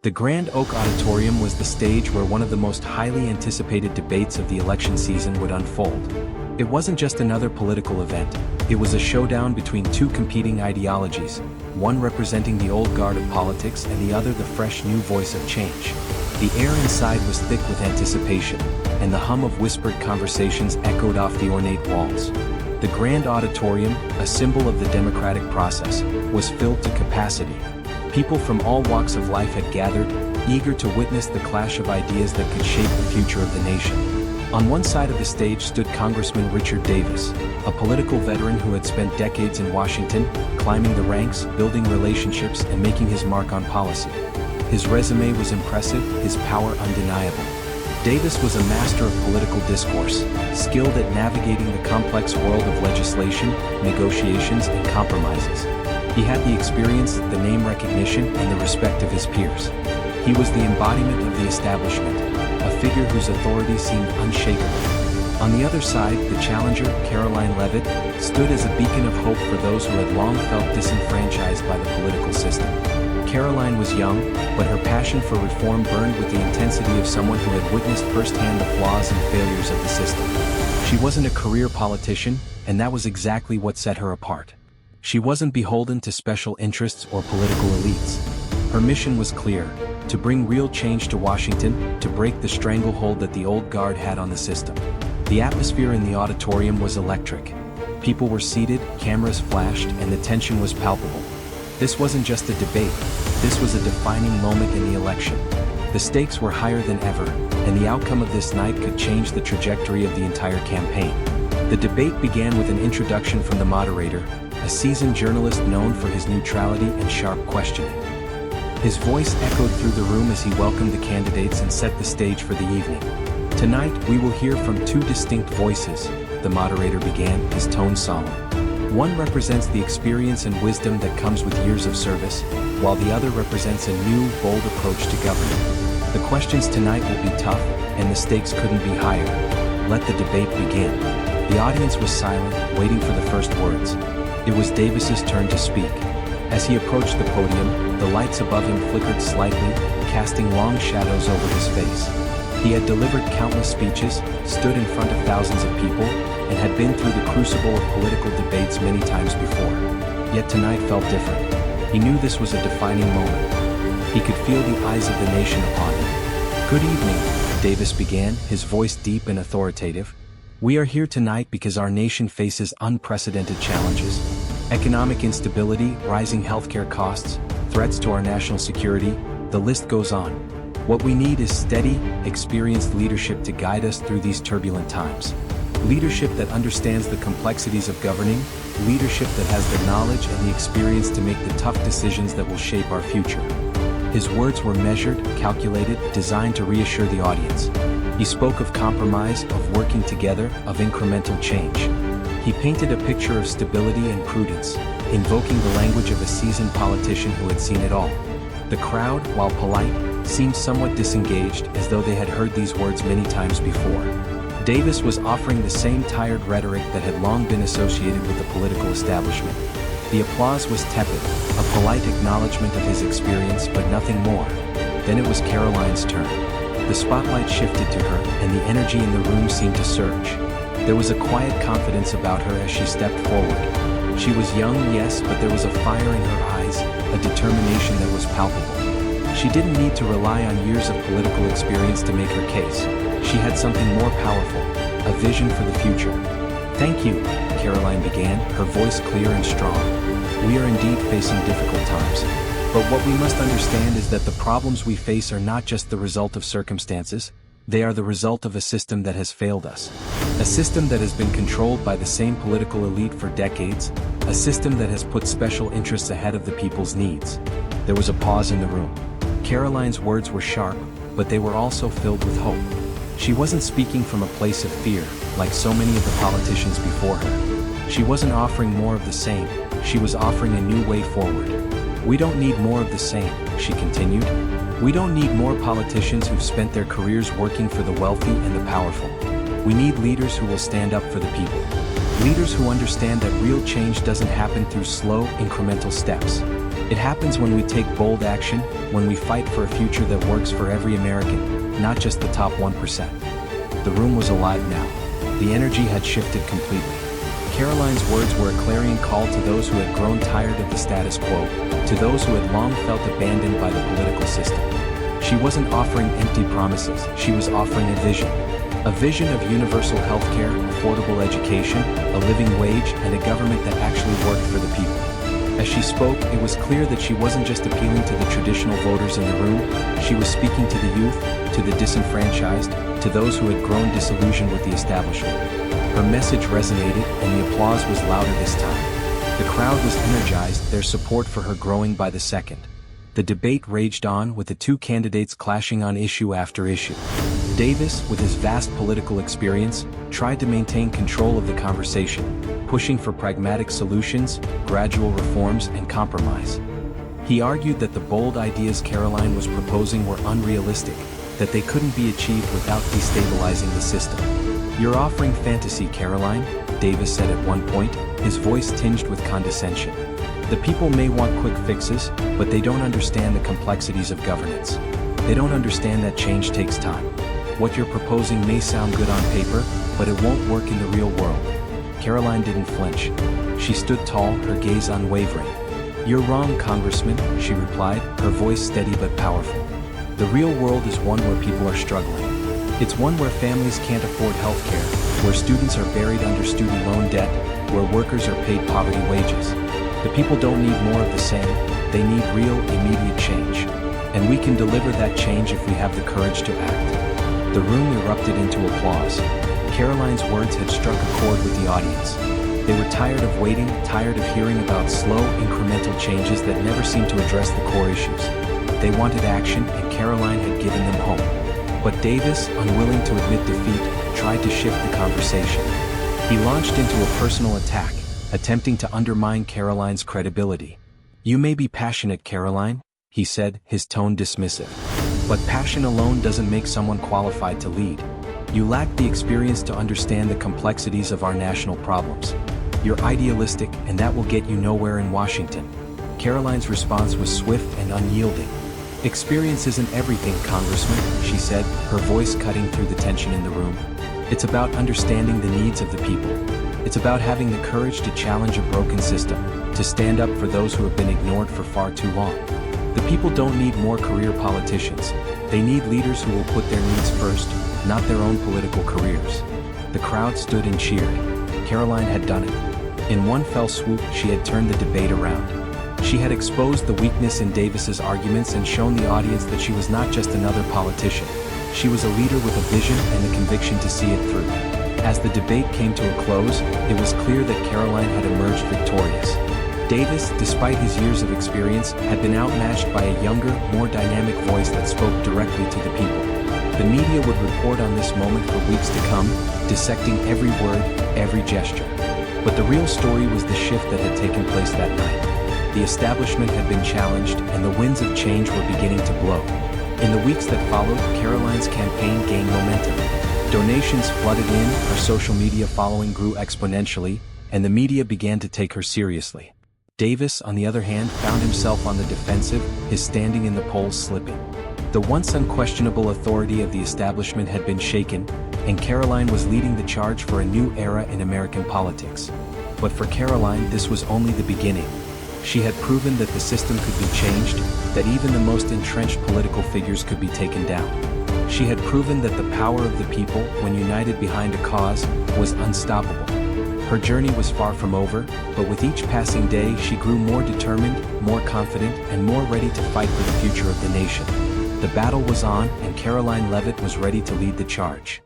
The Grand Oak Auditorium was the stage where one of the most highly anticipated debates of the election season would unfold. It wasn't just another political event, it was a showdown between two competing ideologies, one representing the old guard of politics and the other the fresh new voice of change. The air inside was thick with anticipation, and the hum of whispered conversations echoed off the ornate walls. The Grand Auditorium, a symbol of the democratic process, was filled to capacity. People from all walks of life had gathered, eager to witness the clash of ideas that could shape the future of the nation. On one side of the stage stood Congressman Richard Davis, a political veteran who had spent decades in Washington, climbing the ranks, building relationships, and making his mark on policy. His resume was impressive, his power undeniable. Davis was a master of political discourse, skilled at navigating the complex world of legislation, negotiations, and compromises. He had the experience, the name recognition, and the respect of his peers. He was the embodiment of the establishment, a figure whose authority seemed unshakable. On the other side, the challenger, Karoline Leavitt, stood as a beacon of hope for those who had long felt disenfranchised by the political system. Karoline was young, but her passion for reform burned with the intensity of someone who had witnessed firsthand the flaws and failures of the system. She wasn't a career politician, and that was exactly what set her apart. She wasn't beholden to special interests or political elites. Her mission was clear: to bring real change to Washington, to break the stranglehold that the old guard had on the system. The atmosphere in the auditorium was electric. People were seated, cameras flashed, and the tension was palpable. This wasn't just a debate, this was a defining moment in the election. The stakes were higher than ever, and the outcome of this night could change the trajectory of the entire campaign. The debate began with an introduction from the moderator, a seasoned journalist known for his neutrality and sharp questioning. His voice echoed through the room as he welcomed the candidates and set the stage for the evening. "Tonight, we will hear from two distinct voices," the moderator began, his tone solemn. "One represents the experience and wisdom that comes with years of service, while the other represents a new, bold approach to government. The questions tonight will be tough, and the stakes couldn't be higher. Let the debate begin." The audience was silent, waiting for the first words. It was Davis's turn to speak. As he approached the podium, the lights above him flickered slightly, casting long shadows over his face. He had delivered countless speeches, stood in front of thousands of people, and had been through the crucible of political debates many times before. Yet tonight felt different. He knew this was a defining moment. He could feel the eyes of the nation upon him. "Good evening," Davis began, his voice deep and authoritative. "We are here tonight because our nation faces unprecedented challenges. Economic instability, rising healthcare costs, threats to our national security, the list goes on. What we need is steady, experienced leadership to guide us through these turbulent times. Leadership that understands the complexities of governing, leadership that has the knowledge and the experience to make the tough decisions that will shape our future." His words were measured, calculated, designed to reassure the audience. He spoke of compromise, of working together, of incremental change. He painted a picture of stability and prudence, invoking the language of a seasoned politician who had seen it all. The crowd, while polite, seemed somewhat disengaged, as though they had heard these words many times before. Davis was offering the same tired rhetoric that had long been associated with the political establishment. The applause was tepid, a polite acknowledgement of his experience, but nothing more. Then it was Karoline's turn. The spotlight shifted to her, and the energy in the room seemed to surge. There was a quiet confidence about her as she stepped forward. She was young, yes, but there was a fire in her eyes, a determination that was palpable. She didn't need to rely on years of political experience to make her case. She had something more powerful, a vision for the future. "Thank you," Karoline began, her voice clear and strong. "We are indeed facing difficult times. But what we must understand is that the problems we face are not just the result of circumstances, they are the result of a system that has failed us. A system that has been controlled by the same political elite for decades, a system that has put special interests ahead of the people's needs." There was a pause in the room. Karoline's words were sharp, but they were also filled with hope. She wasn't speaking from a place of fear, like so many of the politicians before her. She wasn't offering more of the same, she was offering a new way forward. "We don't need more of the same," she continued. "We don't need more politicians who've spent their careers working for the wealthy and the powerful. We need leaders who will stand up for the people. Leaders who understand that real change doesn't happen through slow, incremental steps. It happens when we take bold action, when we fight for a future that works for every American, not just the top 1%. The room was alive now. The energy had shifted completely. Karoline's words were a clarion call to those who had grown tired of the status quo, to those who had long felt abandoned by the political system. She wasn't offering empty promises, she was offering a vision. A vision of universal healthcare, affordable education, a living wage, and a government that actually worked for the people. As she spoke, it was clear that she wasn't just appealing to the traditional voters in the room, she was speaking to the youth, to the disenfranchised, to those who had grown disillusioned with the establishment. Her message resonated, and the applause was louder this time. The crowd was energized, their support for her growing by the second. The debate raged on, with the two candidates clashing on issue after issue. Davis, with his vast political experience, tried to maintain control of the conversation, pushing for pragmatic solutions, gradual reforms, and compromise. He argued that the bold ideas Karoline was proposing were unrealistic, that they couldn't be achieved without destabilizing the system. "You're offering fantasy, Karoline," Davis said at one point, his voice tinged with condescension. "The people may want quick fixes, but they don't understand the complexities of governance. They don't understand that change takes time. What you're proposing may sound good on paper, but it won't work in the real world." Karoline didn't flinch. She stood tall, her gaze unwavering. "You're wrong, Congressman," she replied, her voice steady but powerful. "The real world is one where people are struggling. It's one where families can't afford health care, where students are buried under student loan debt, where workers are paid poverty wages. The people don't need more of the same, they need real, immediate change. And we can deliver that change if we have the courage to act." The room erupted into applause. Karoline's words had struck a chord with the audience. They were tired of waiting, tired of hearing about slow, incremental changes that never seemed to address the core issues. They wanted action, and Karoline had given them hope. But Davis, unwilling to admit defeat, tried to shift the conversation. He launched into a personal attack, attempting to undermine Karoline's credibility. "You may be passionate, Karoline," he said, his tone dismissive. "But passion alone doesn't make someone qualified to lead. You lack the experience to understand the complexities of our national problems. You're idealistic, and that will get you nowhere in Washington." Karoline's response was swift and unyielding. "Experience isn't everything, Congressman," she said, her voice cutting through the tension in the room. "It's about understanding the needs of the people. It's about having the courage to challenge a broken system, to stand up for those who have been ignored for far too long. The people don't need more career politicians. They need leaders who will put their needs first, not their own political careers." The crowd stood and cheered. Karoline had done it. In one fell swoop, she had turned the debate around. She had exposed the weakness in Davis's arguments and shown the audience that she was not just another politician. She was a leader with a vision and the conviction to see it through. As the debate came to a close, it was clear that Karoline had emerged victorious. Davis, despite his years of experience, had been outmatched by a younger, more dynamic voice that spoke directly to the people. The media would report on this moment for weeks to come, dissecting every word, every gesture. But the real story was the shift that had taken place that night. The establishment had been challenged, and the winds of change were beginning to blow. In the weeks that followed, Karoline's campaign gained momentum. Donations flooded in, her social media following grew exponentially, and the media began to take her seriously. Davis, on the other hand, found himself on the defensive, his standing in the polls slipping. The once unquestionable authority of the establishment had been shaken, and Karoline was leading the charge for a new era in American politics. But for Karoline, this was only the beginning. She had proven that the system could be changed, that even the most entrenched political figures could be taken down. She had proven that the power of the people, when united behind a cause, was unstoppable. Her journey was far from over, but with each passing day she grew more determined, more confident, and more ready to fight for the future of the nation. The battle was on, and Karoline Leavitt was ready to lead the charge.